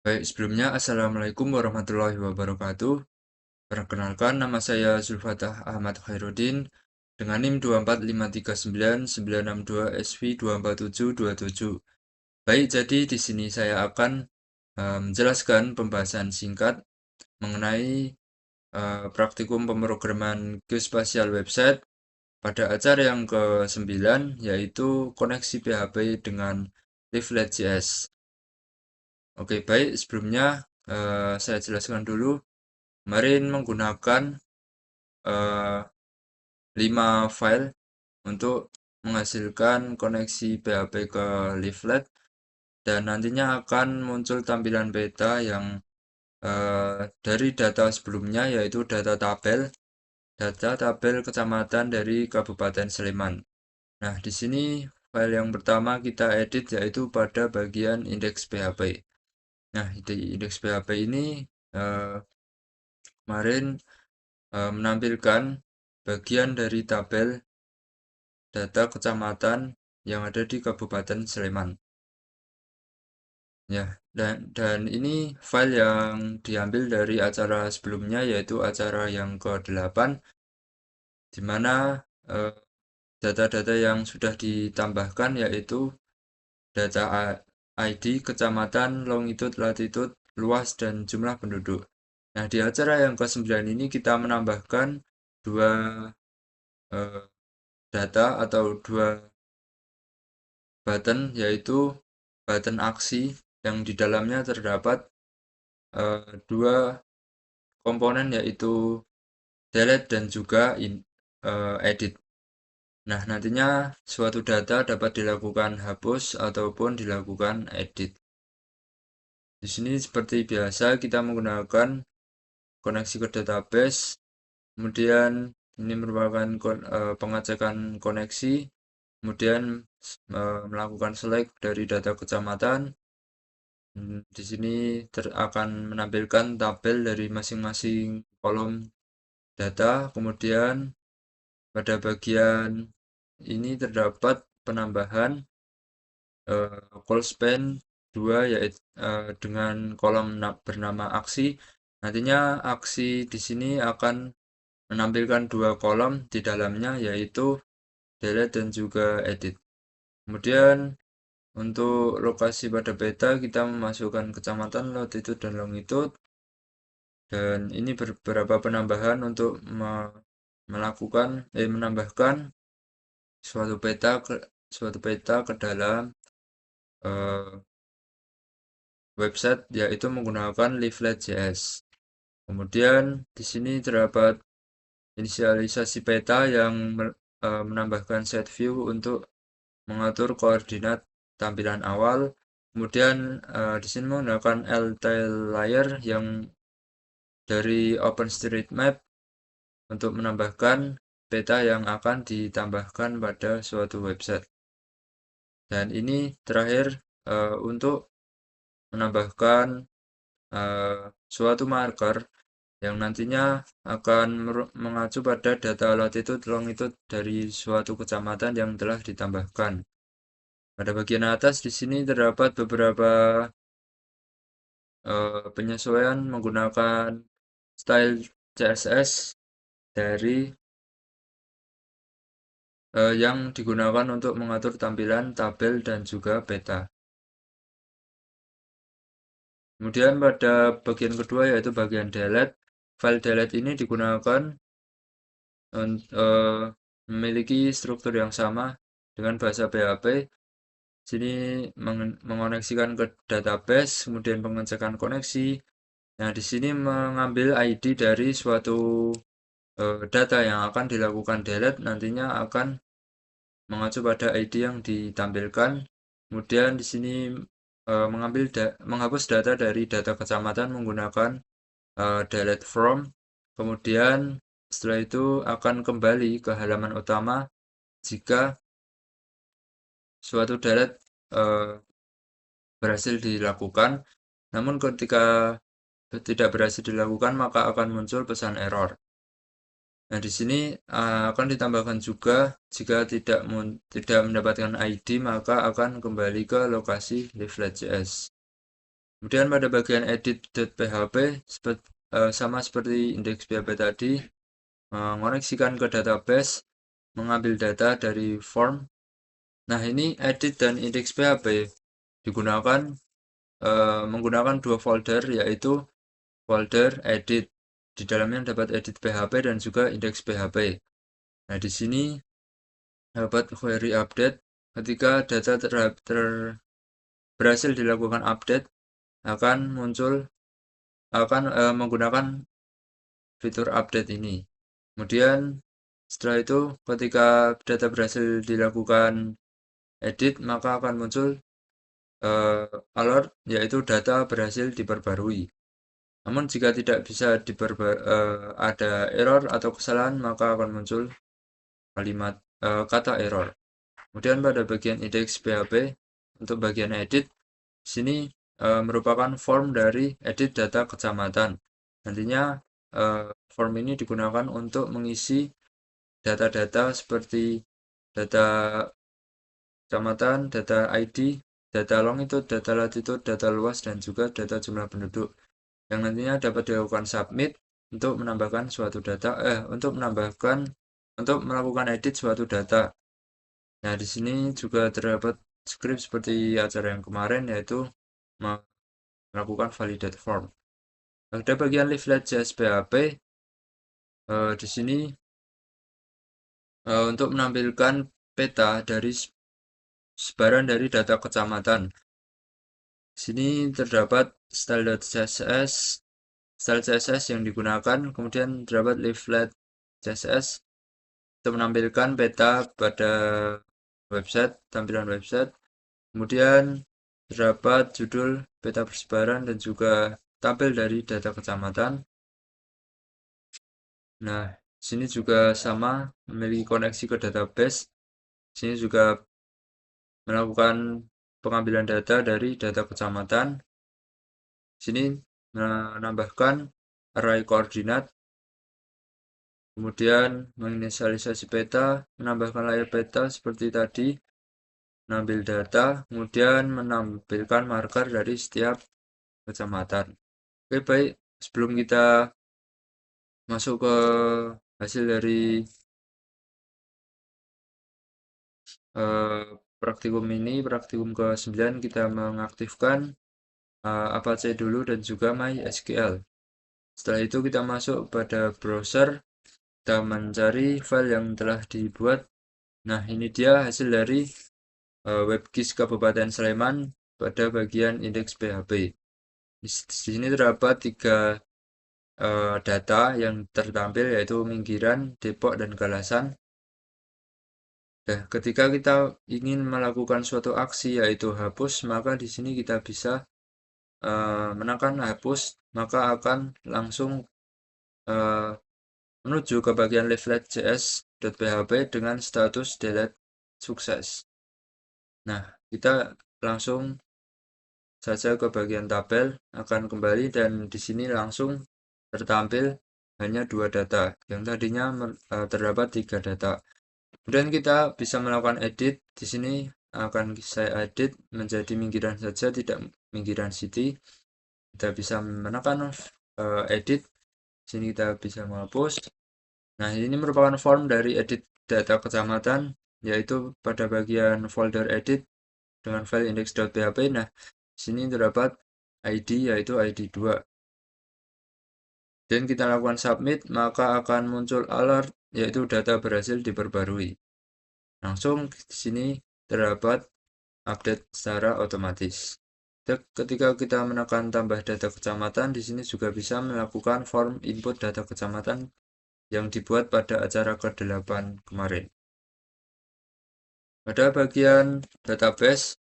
Baik, sebelumnya Assalamualaikum warahmatullahi wabarakatuh. Perkenalkan, nama saya Zulfatah Ahmad Khairuddin dengan NIM 245399662SV24727. Baik, jadi di sini saya akan menjelaskan pembahasan singkat mengenai praktikum pemrograman geospasial website pada acara yang ke-9, yaitu koneksi PHP dengan Leaflet.js. Oke, baik. Sebelumnya saya jelaskan dulu. Kemarin menggunakan eh, 5 file untuk menghasilkan koneksi PHP ke Leaflet dan nantinya akan muncul tampilan beta yang dari data sebelumnya, yaitu data tabel kecamatan dari Kabupaten Sleman. Nah, di sini file yang pertama kita edit yaitu pada bagian indeks PHP. Nah, di indeks PHP ini kemarin menampilkan bagian dari tabel data kecamatan yang ada di Kabupaten Sleman. Ya, dan ini file yang diambil dari acara sebelumnya, yaitu acara yang ke-8, di mana data-data yang sudah ditambahkan yaitu data ID, kecamatan, longitude, latitude, luas, dan jumlah penduduk. Nah, di acara yang ke-9 ini kita menambahkan dua eh, data atau dua button, yaitu button aksi yang di dalamnya terdapat dua komponen, yaitu delete dan juga edit. Nah, nantinya suatu data dapat dilakukan hapus ataupun dilakukan edit. Di sini seperti biasa kita menggunakan koneksi ke database, kemudian ini merupakan pengecekan koneksi, kemudian melakukan select dari data kecamatan. Di sini akan menampilkan tabel dari masing-masing kolom data. Kemudian pada bagian ini terdapat penambahan call span 2, yaitu dengan kolom bernama aksi. Nantinya aksi di sini akan menampilkan dua kolom di dalamnya, yaitu delete dan juga edit. Kemudian untuk lokasi pada peta kita memasukkan kecamatan, latitude, dan longitude. Dan ini beberapa penambahan untuk menambahkan suatu peta ke dalam eh, website, yaitu menggunakan Leaflet.js. Kemudian di sini terdapat inisialisasi peta yang menambahkan set view untuk mengatur koordinat tampilan awal. Kemudian di sini menggunakan L-tail layer yang dari OpenStreetMap untuk menambahkan peta yang akan ditambahkan pada suatu website. Dan ini terakhir untuk menambahkan suatu marker yang nantinya akan mengacu pada data latitude longitude dari suatu kecamatan yang telah ditambahkan. Pada bagian atas di sini terdapat beberapa penyesuaian menggunakan style CSS dari yang digunakan untuk mengatur tampilan tabel dan juga peta. Kemudian pada bagian kedua, yaitu bagian delete. File delete ini digunakan memiliki struktur yang sama dengan bahasa PHP. Sini mengoneksikan ke database, kemudian pengecekan koneksi. Nah, di sini mengambil ID dari suatu data yang akan dilakukan delete, nantinya akan mengacu pada ID yang ditampilkan. Kemudian di sini menghapus data dari data kecamatan menggunakan delete from. Kemudian setelah itu akan kembali ke halaman utama jika suatu delete berhasil dilakukan. Namun ketika tidak berhasil dilakukan, maka akan muncul pesan error. Nah, di sini akan ditambahkan juga jika tidak mendapatkan ID, maka akan kembali ke lokasi Leaflet.js. Kemudian pada bagian edit.php sama seperti indeks PHP tadi, mengoneksikan ke database, mengambil data dari form. Nah, ini edit dan indeks PHP digunakan menggunakan dua folder, yaitu folder edit. Di dalamnya dapat edit PHP dan juga indeks PHP. Nah, di sini dapat query update. Ketika data berhasil dilakukan update, akan muncul menggunakan fitur update ini. Kemudian setelah itu ketika data berhasil dilakukan edit, maka akan muncul alert, yaitu data berhasil diperbarui. Namun jika tidak bisa ada error atau kesalahan, maka akan muncul kata error. Kemudian pada bagian indeks PHP untuk bagian edit, sini merupakan form dari edit data kecamatan. Nantinya form ini digunakan untuk mengisi data-data seperti data kecamatan, data ID, data longitude, data latitude, data luas, dan juga data jumlah penduduk yang nantinya dapat dilakukan submit untuk menambahkan suatu data untuk melakukan edit suatu data. Nah, di sini juga terdapat script seperti acara yang kemarin, yaitu melakukan validate form. Pada bagian leaflet.js PHP, di sini untuk menampilkan peta dari sebaran dari data kecamatan. Di sini terdapat style.css, style CSS yang digunakan, kemudian terdapat leaflet CSS untuk menampilkan peta pada website, tampilan website. Kemudian terdapat judul peta persebaran dan juga tampil dari data kecamatan. Nah, sini juga sama, memiliki koneksi ke database. Sini juga melakukan pengambilan data dari data kecamatan. Sini menambahkan array koordinat, kemudian menginisialisasi peta, menambahkan layer peta seperti tadi, mengambil data, kemudian menampilkan marker dari setiap kecamatan. Oke, baik. Sebelum kita masuk ke hasil dari praktikum ini, praktikum ke-9, kita mengaktifkan Apache dulu dan juga MySQL. Setelah itu kita masuk pada browser, kita mencari file yang telah dibuat. Nah, ini dia hasil dari WebGIS Kabupaten Sleman pada bagian indeks PHP. Di sini terdapat 3 data yang tertampil, yaitu Minggiran, Depok, dan Galasan. Nah, ketika kita ingin melakukan suatu aksi yaitu hapus, maka di sini kita bisa menekan hapus, maka akan langsung menuju ke bagian leaflet.js.php dengan status delete sukses. Nah, kita langsung saja ke bagian tabel, akan kembali, dan di sini langsung tertampil hanya 2 data, yang tadinya terdapat 3 data. Kemudian kita bisa melakukan edit. Di sini akan saya edit menjadi Minggiran saja, tidak Minggiran City. Kita bisa menekan edit. Di sini kita bisa menghapus. Nah, ini merupakan form dari edit data kecamatan, yaitu pada bagian folder edit dengan file index.php. Nah, di sini terdapat ID, yaitu ID 2. Dan kita lakukan submit, maka akan muncul alert, yaitu data berhasil diperbarui. Langsung di sini terdapat update secara otomatis. Ketika kita menekan tambah data kecamatan, di sini juga bisa melakukan form input data kecamatan yang dibuat pada acara ke-8 kemarin. Pada bagian database,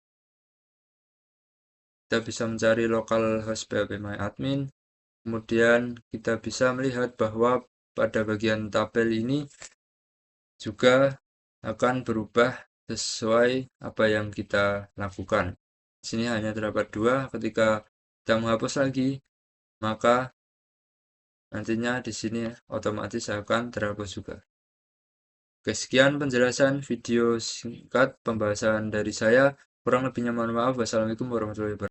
kita bisa mencari localhost phpMyAdmin. Kemudian kita bisa melihat bahwa pada bagian tabel ini juga akan berubah sesuai apa yang kita lakukan. Di sini hanya terdapat 2. Ketika kita menghapus lagi, maka nantinya di sini otomatis akan terhapus juga. Oke, sekian penjelasan video singkat pembahasan dari saya. Kurang lebihnya mohon maaf. Wassalamualaikum warahmatullahi wabarakatuh.